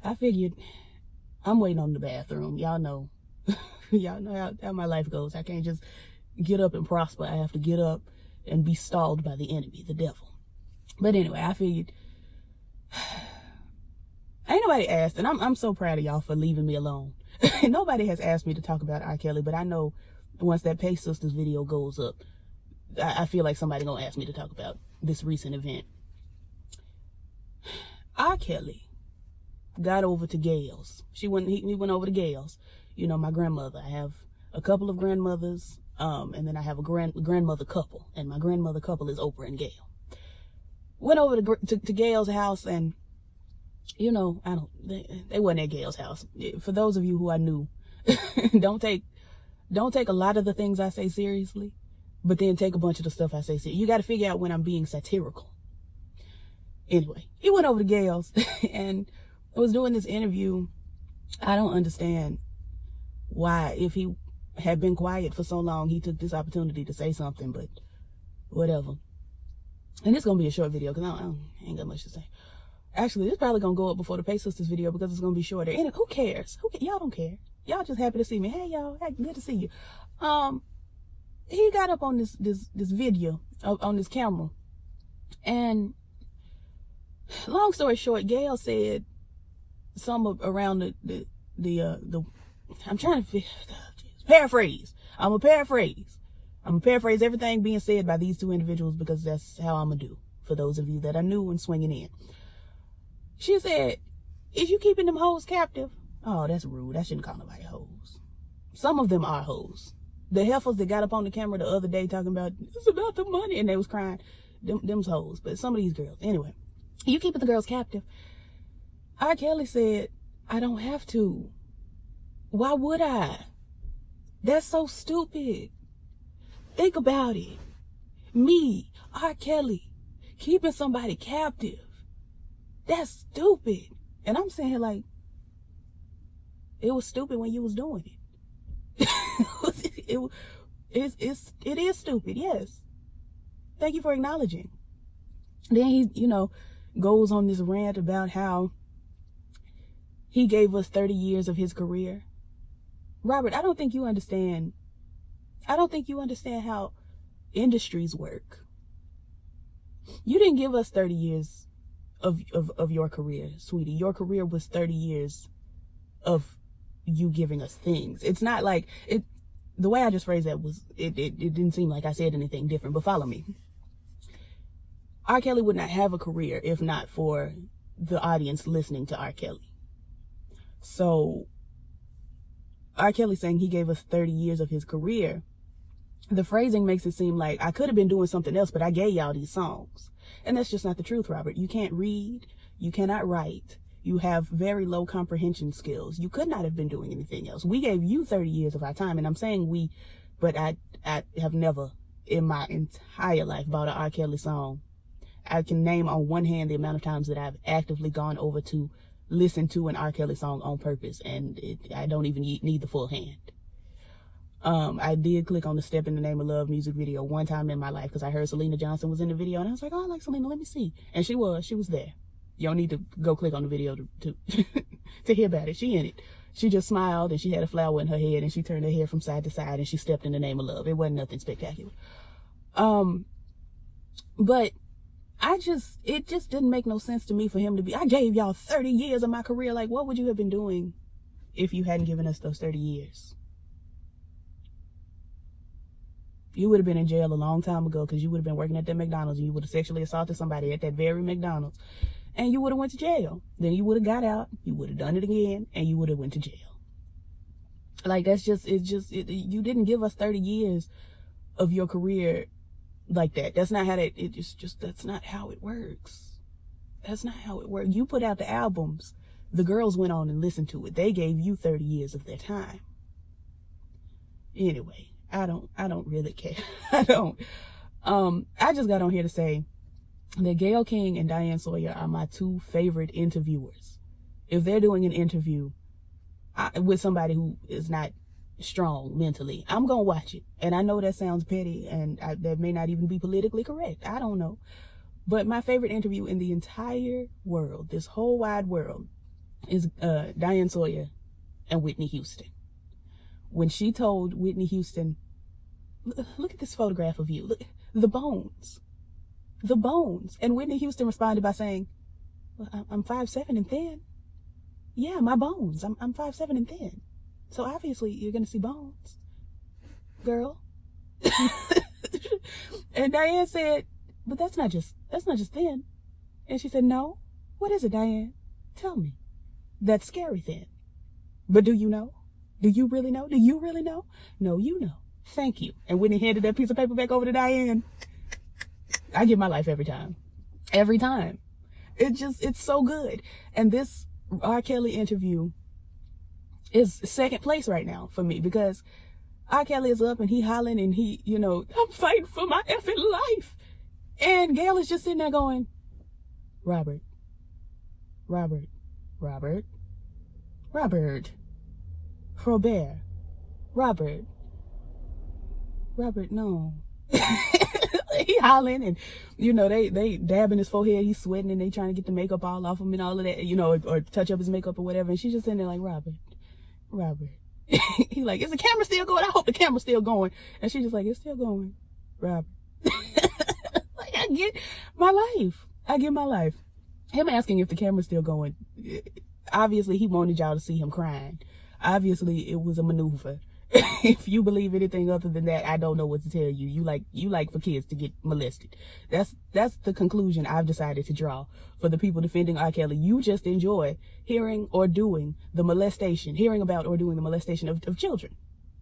I figured I'm waiting on the bathroom. Y'all know, y'all know how my life goes. I can't just get up and prosper. I have to get up and be stalled by the enemy, the devil. But anyway, I figured, ain't nobody asked, and I'm so proud of y'all for leaving me alone. Nobody has asked me to talk about R. Kelly, but I know once that Pace Sisters video goes up, I feel like somebody gonna ask me to talk about this recent event. R. Kelly got over to Gayle's. He went over to Gayle's. You know, my grandmother. I have a couple of grandmothers, and then I have a grandmother couple, and my grandmother couple is Oprah and Gayle. Went over to Gayle's house, and you know, they wasn't at Gayle's house. For those of you who are new, don't take a lot of the things I say seriously, but then take a bunch of the stuff I say seriously. You got to figure out when I'm being satirical. Anyway, he went over to Gayle's and was doing this interview. I don't understand why, if he had been quiet for so long, he took this opportunity to say something, but whatever. And it's going to be a short video because I ain't got much to say. Actually, it's probably going to go up before the Pace Sisters video because it's going to be shorter. And who cares? Y'all don't care. Y'all just happy to see me. Hey, y'all. Hey, good to see you. He got up on this video, on this camera. And long story short, Gayle said some around I'm trying to paraphrase. I'm going to paraphrase everything being said by these two individuals because that's how I'm going to do, for those of you that are new and swinging in. She said, is you keeping them hoes captive? Oh, that's rude. I shouldn't call nobody hoes. Some of them are hoes. The heifers that got up on the camera the other day talking about, it's about the money, and they was crying, them's hoes. But some of these girls. Anyway, you keeping the girls captive. R. Kelly said, I don't have to. Why would I? That's so stupid. Think about it. Me, R. Kelly, keeping somebody captive. That's stupid. And I'm saying, like, it was stupid when you was doing it. It is stupid, yes. Thank you for acknowledging. Then he, you know, goes on this rant about how he gave us 30 years of his career. Robert, I don't think you understand how industries work. You didn't give us 30 years of your career, sweetie. Your career was 30 years of you giving us things. It's not like it. The way I just phrased that was, it didn't seem like I said anything different, but follow me. R. Kelly would not have a career if not for the audience listening to R. Kelly. So R. Kelly saying he gave us 30 years of his career, the phrasing makes it seem like I could have been doing something else, but I gave y'all these songs. And that's just not the truth, Robert. You can't read. You cannot write. You have very low comprehension skills. You could not have been doing anything else. We gave you 30 years of our time. And I'm saying we, but I have never in my entire life bought an R. Kelly song. I can name on one hand the amount of times that I've actively gone over to listen to an R. Kelly song on purpose. And I don't even need the full hand. I did click on the Step in the Name of Love music video one time in my life because I heard Selena Johnson was in the video and I was like, oh, I like Selena, let me see. And she was there. You don't need to go click on the video to to hear about it. She in it. She just smiled and she had a flower in her head and she turned her hair from side to side and she stepped in the name of love. It wasn't nothing spectacular. But it just didn't make no sense to me for him to be, I gave y'all 30 years of my career. Like, what would you have been doing if you hadn't given us those 30 years? You would have been in jail a long time ago because you would have been working at that McDonald's and you would have sexually assaulted somebody at that very McDonald's and you would have went to jail. Then you would have got out, you would have done it again, and you would have went to jail. Like, that's just, you didn't give us 30 years of your career like that. That's not how that's not how it works. That's not how it works. You put out the albums. The girls went on and listened to it. They gave you 30 years of their time. Anyway. I don't really care. I don't. I just got on here to say that Gayle King and Diane Sawyer are my two favorite interviewers. If they're doing an interview with somebody who is not strong mentally, I'm going to watch it. And I know that sounds petty and that may not even be politically correct. I don't know. But my favorite interview in the entire world, this whole wide world, is Diane Sawyer and Whitney Houston. When she told Whitney Houston, look at this photograph of you, look, the bones. And Whitney Houston responded by saying, well, I'm 5'7" and thin. Yeah, my bones. I'm 5'7" and thin. So obviously you're gonna see bones, girl. And Diane said, but that's not just thin. And she said, no. What is it, Diane? Tell me. That's scary thin. But do you know? Do you really know? Do you really know? No, you know. Thank you. And Whitney handed that piece of paper back over to Diane. I give my life every time. Every time. It's so good. And this R. Kelly interview is second place right now for me, because R. Kelly is up and he hollering and he, you know, I'm fighting for my effing life. And Gayle is just sitting there going, Robert, Robert, Robert, Robert, Robert, Robert, Robert, no. He hollering and, you know, they dabbing his forehead, he's sweating and they trying to get the makeup all off him and all of that, you know, or touch up his makeup or whatever. And she's just sitting there like, Robert, Robert. He like, is the camera still going? I hope the camera's still going. And she's just like, it's still going, Robert. Like, I get my life. I get my life. Him asking if the camera's still going, obviously he wanted y'all to see him crying. Obviously it was a maneuver. If you believe anything other than that, I don't know what to tell you. You like for kids to get molested. That's the conclusion I've decided to draw for the people defending R. Kelly. You just enjoy hearing or doing the molestation, hearing about or doing the molestation of children.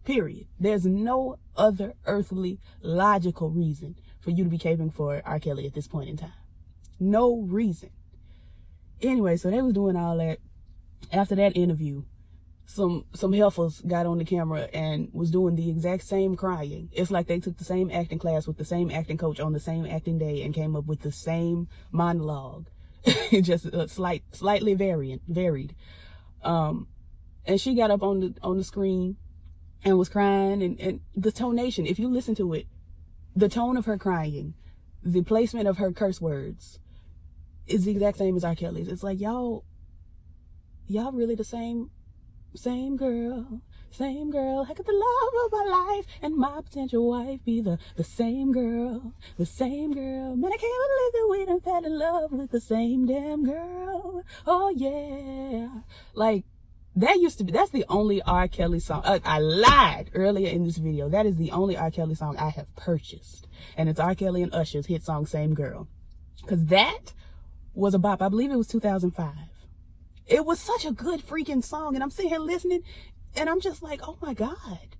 Period. There's no other earthly logical reason for you to be caping for R. Kelly at this point in time. No reason. Anyway, so they was doing all that. After that interview, some heifers got on the camera and was doing the exact same crying. It's like they took the same acting class with the same acting coach on the same acting day and came up with the same monologue, just slightly varied. And she got up on the screen and was crying, and the tonation, if you listen to it, the tone of her crying, the placement of her curse words is the exact same as R. Kelly's. It's like, y'all really the same girl. How could the love of my life and my potential wife be the same girl? Man, I can't believe that we done fell in love with the same damn girl. Oh yeah. Like, that's the only R. Kelly song. I lied earlier in this video. That is the only R. Kelly song I have purchased. And it's R. Kelly and Usher's hit song, Same Girl. Because that was a bop. I believe it was 2005. It was such a good freaking song. And I'm sitting here listening and I'm just like, oh my God.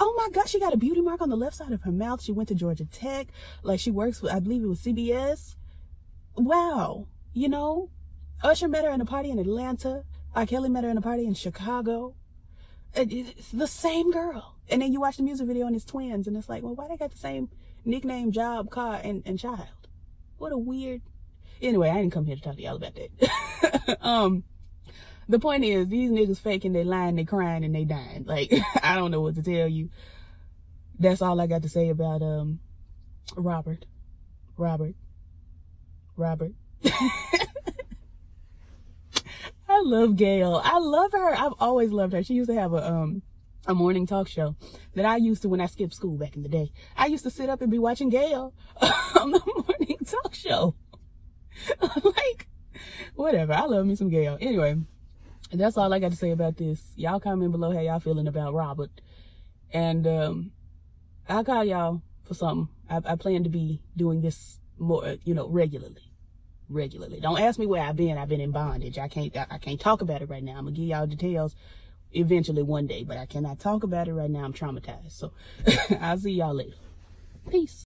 Oh my God. She got a beauty mark on the left side of her mouth. She went to Georgia Tech. Like, she works with, I believe it was CBS. Wow. You know, Usher met her in a party in Atlanta. R. Kelly met her in a party in Chicago. It's the same girl. And then you watch the music video and it's twins. And it's like, well, why they got the same nickname, job, car, and child? What a weird... Anyway, I didn't come here to talk to y'all about that. The point is, these niggas faking, they lying, they crying, and they dying. Like, I don't know what to tell you. That's all I got to say about Robert. I love Gayle. I love her. I've always loved her. She used to have a morning talk show that I used to when I skipped school back in the day. I used to sit up and be watching Gayle on the morning talk show. Like, whatever. I love me some Gayle. Anyway, that's all I got to say about this. Y'all comment below how y'all feeling about Robert. And I'll call y'all for something. I plan to be doing this more, you know, regularly. Don't ask me where I've been. I've been in bondage. I can't talk about it right now. I'm gonna give y'all details eventually one day, but I cannot talk about it right now. I'm traumatized. So I'll see y'all later. Peace.